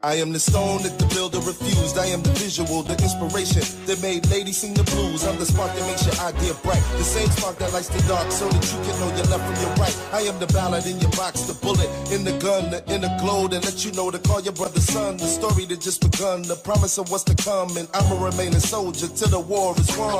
I am the stone that the builder refused. I am the visual, the inspiration that made ladies sing the blues. I'm the spark that makes your idea bright. The same spark that lights the dark so that you can know your left from your right. I am the ballad in your box, the bullet in the gun, the inner glow that let you know to call your brother son. The story that just begun, the promise of what's to come. And I'ma remain a soldier till the war is won.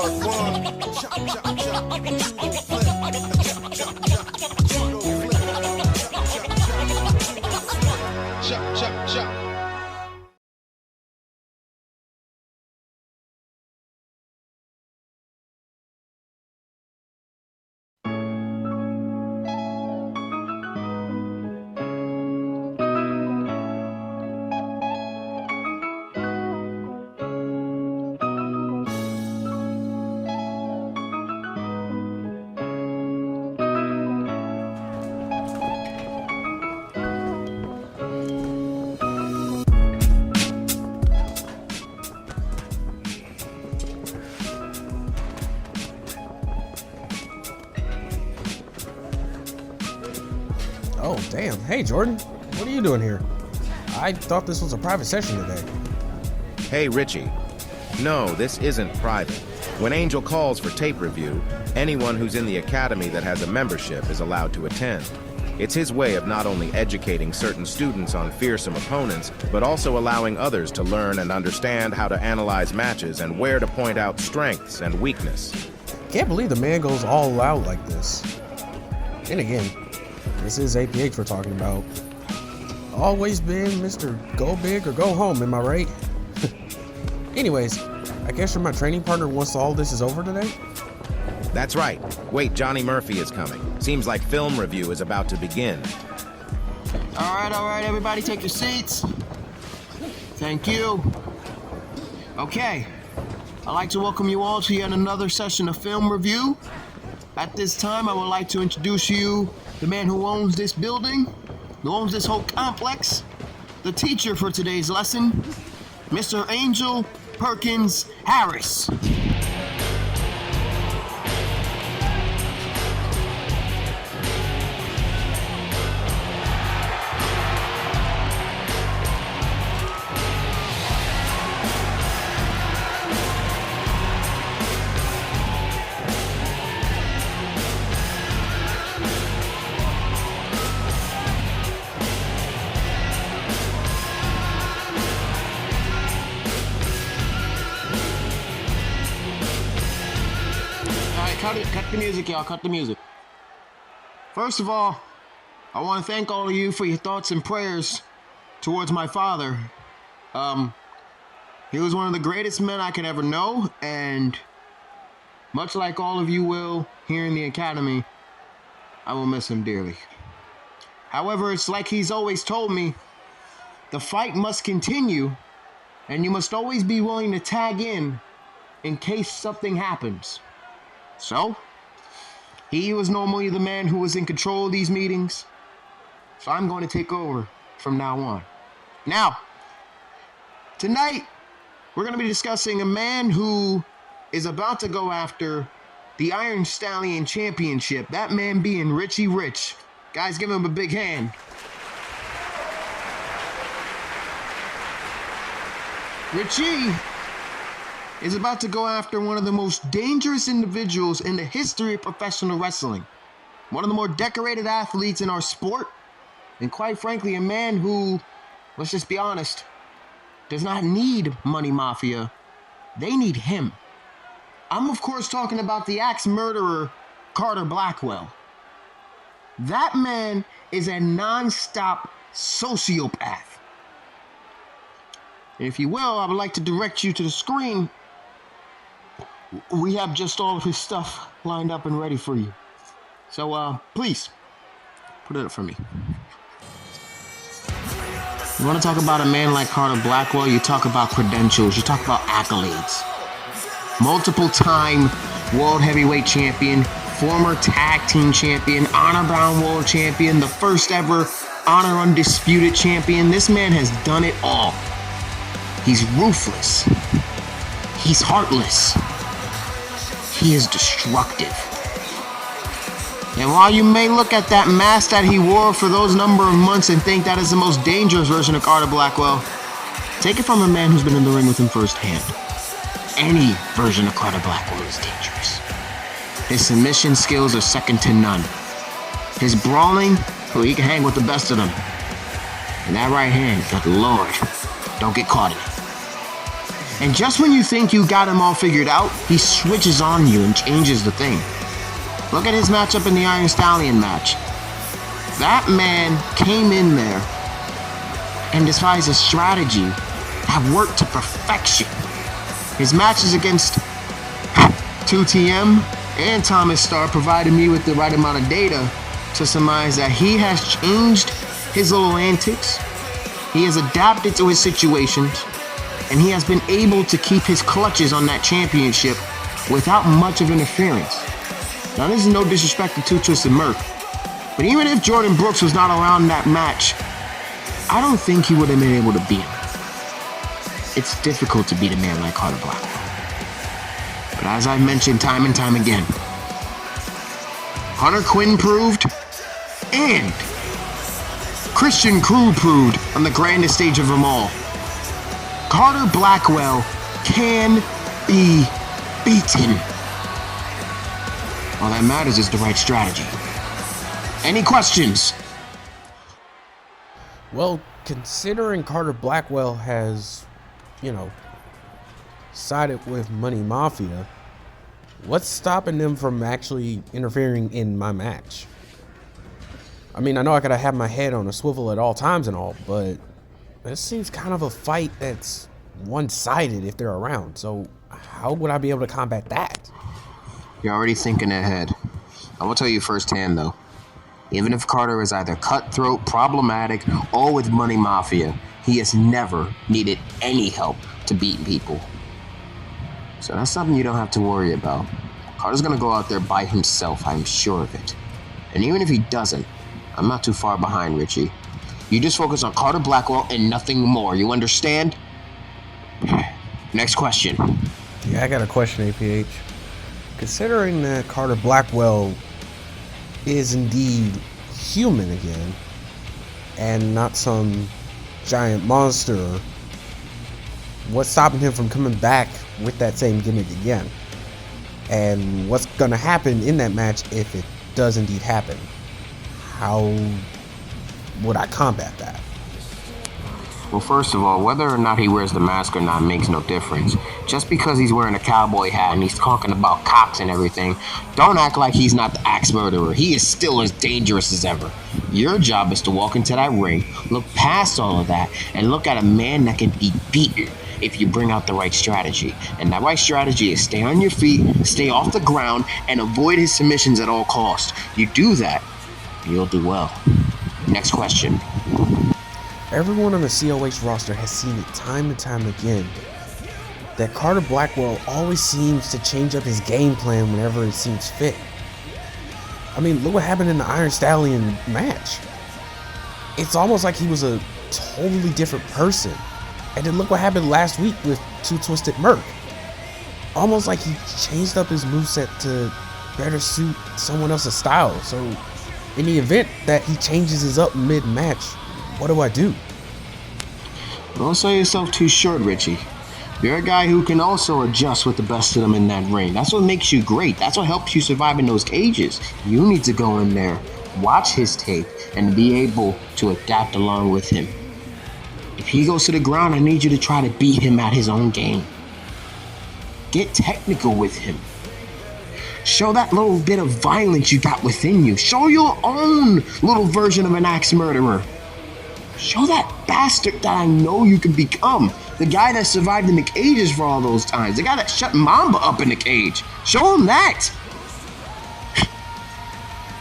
Oh, damn. Hey, Jordan. What are you doing here? I thought this was a private session today. Hey, Richie. No, this isn't private. When Angel calls for tape review, anyone who's in the academy that has a membership is allowed to attend. It's his way of not only educating certain students on fearsome opponents, but also allowing others to learn and understand how to analyze matches and where to point out strengths and weakness. Can't believe the man goes all out like this. And again, this is APH we're talking about. Always been Mr. Go Big or Go Home, am I right? Anyways, I guess you're my training partner once all this is over today? That's right. Wait, Johnny Murphy is coming. Seems like film review is about to begin. All right, everybody take your seats. Thank you. Okay, I'd like to welcome you all to yet another session of film review. At this time, I would like to introduce you the man who owns this building, who owns this whole complex, the teacher for today's lesson, Mr. Angel Perkins Harris. Cut the music, y'all. Cut the music. First of all, I want to thank all of you for your thoughts and prayers towards my father. He was one of the greatest men I could ever know, and much like all of you will here in the academy, I will miss him dearly. However, it's like he's always told me, the fight must continue, and you must always be willing to tag in case something happens. So, he was normally the man who was in control of these meetings, so I'm going to take over from now on. Now, tonight, we're going to be discussing a man who is about to go after the Iron Stallion Championship, that man being Richie Rich. Guys, give him a big hand. Richie is about to go after one of the most dangerous individuals in the history of professional wrestling. One of the more decorated athletes in our sport, and quite frankly, a man who, let's just be honest, does not need Money Mafia. They need him. I'm of course talking about the axe murderer, Carter Blackwell. That man is a non-stop sociopath. And if you will, I would like to direct you to the screen. We have just all of his stuff lined up and ready for you. So, please, put it up for me. You want to talk about a man like Carter Blackwell, you talk about credentials, you talk about accolades. Multiple time world heavyweight champion, former tag team champion, honor-bound world champion, the first ever honor undisputed champion. This man has done it all. He's ruthless. He's heartless. He is destructive. And while you may look at that mask that he wore for those number of months and think that is the most dangerous version of Carter Blackwell, Take it from a man who's been in the ring with him firsthand. Any version of Carter Blackwell is dangerous. His submission skills are second to none. His brawling, well, he can hang with the best of them. And that right hand, good lord, don't get caught in it. And just when you think you got him all figured out, he switches on you and changes the thing. Look at his matchup in the Iron Stallion match. That man came in there and devised a strategy that worked to perfection. His matches against 2TM and Thomas Starr provided me with the right amount of data to surmise that he has changed his little antics, he has adapted to his situations, and he has been able to keep his clutches on that championship without much of interference. Now, this is no disrespect to Two Twisted Murk, but even if Jordan Brooks was not around that match, I don't think he would have been able to beat him. It's difficult to beat a man like Carter Blackwell. But as I've mentioned time and time again, Hunter Quinn proved, and Christian Crew proved on the grandest stage of them all, Carter Blackwell can be beaten. All that matters is the right strategy. Any questions? Well, considering Carter Blackwell has, sided with Money Mafia, what's stopping them from actually interfering in my match? I mean, I know I gotta have my head on a swivel at all times and all, but this seems kind of a fight that's one-sided if they're around. So how would I be able to combat that? You're already thinking ahead. I will tell you firsthand, though. Even if Carter is either cutthroat, problematic, or with Money Mafia, he has never needed any help to beat people. So that's something you don't have to worry about. Carter's gonna go out there by himself, I'm sure of it. And even if he doesn't, I'm not too far behind, Richie. You just focus on Carter Blackwell and nothing more, you understand? Next question. Yeah, I got a question, APH. Considering that Carter Blackwell is indeed human again, and not some giant monster, what's stopping him from coming back with that same gimmick again? And what's gonna happen in that match if it does indeed happen? How would I combat that? Well, first of all, whether or not he wears the mask or not makes no difference. Just because he's wearing a cowboy hat and he's talking about cops and everything, don't act like he's not the axe murderer. He is still as dangerous as ever. Your job is to walk into that ring, look past all of that, and look at a man that can be beaten if you bring out the right strategy. And that right strategy is stay on your feet, stay off the ground, and avoid his submissions at all costs. You do that, you'll do well. Next question. Everyone on the COH roster has seen it time and time again that Carter Blackwell always seems to change up his game plan whenever it seems fit. I mean, look what happened in the Iron Stallion match. It's almost like he was a totally different person. And then look what happened last week with Two Twisted Murk. Almost like he changed up his moveset to better suit someone else's style. So in the event that he changes his up mid-match, what do I do? Don't sell yourself too short, Richie. You're a guy who can also adjust with the best of them in that ring. That's what makes you great. That's what helps you survive in those cages. You need to go in there, watch his tape, and be able to adapt along with him. If he goes to the ground, I need you to try to beat him at his own game. Get technical with him. Show that little bit of violence you got within you. Show your own little version of an axe murderer. Show that bastard that I know you can become. The guy that survived in the cages for all those times. The guy that shut Mamba up in the cage. Show him that.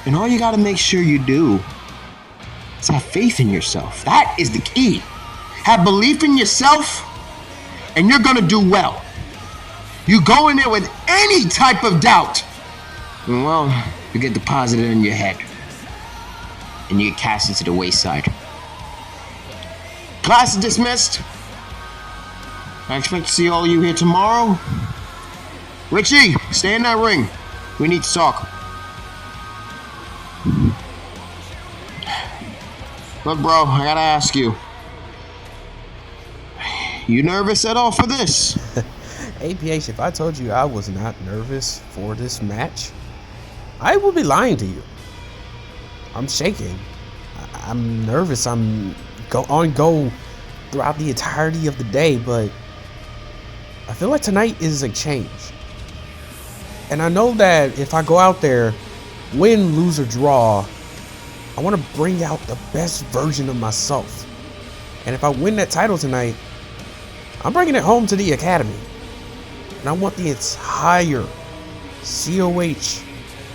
And all you gotta make sure you do is have faith in yourself. That is the key. Have belief in yourself, and you're gonna do well. You go in there with any type of doubt, and well, you get deposited in your head, and you get cast into the wayside. Class is dismissed. I expect to see all of you here tomorrow. Richie, stay in that ring. We need to talk. Look, bro, I gotta ask you. You nervous at all for this? APH, if I told you I was not nervous for this match, I would be lying to you. I'm shaking. I'm nervous. I'm on go throughout the entirety of the day, but I feel like tonight is a change. And I know that if I go out there, win, lose, or draw, I want to bring out the best version of myself. And if I win that title tonight, I'm bringing it home to the Academy. And I want the entire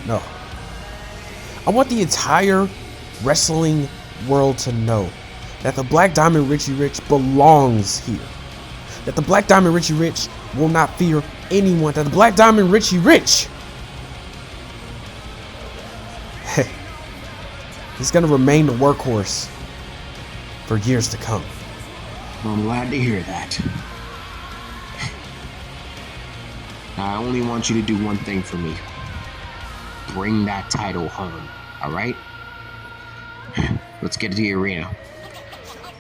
I want the entire wrestling world to know that the Black Diamond Richie Rich belongs here. That the Black Diamond Richie Rich will not fear anyone. That the Black Diamond Richie Rich, he's gonna remain the workhorse for years to come. Well, I'm glad to hear that. Now, I only want you to do one thing for me. Bring that title home, alright? Let's get to the arena.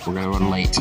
We're gonna run late.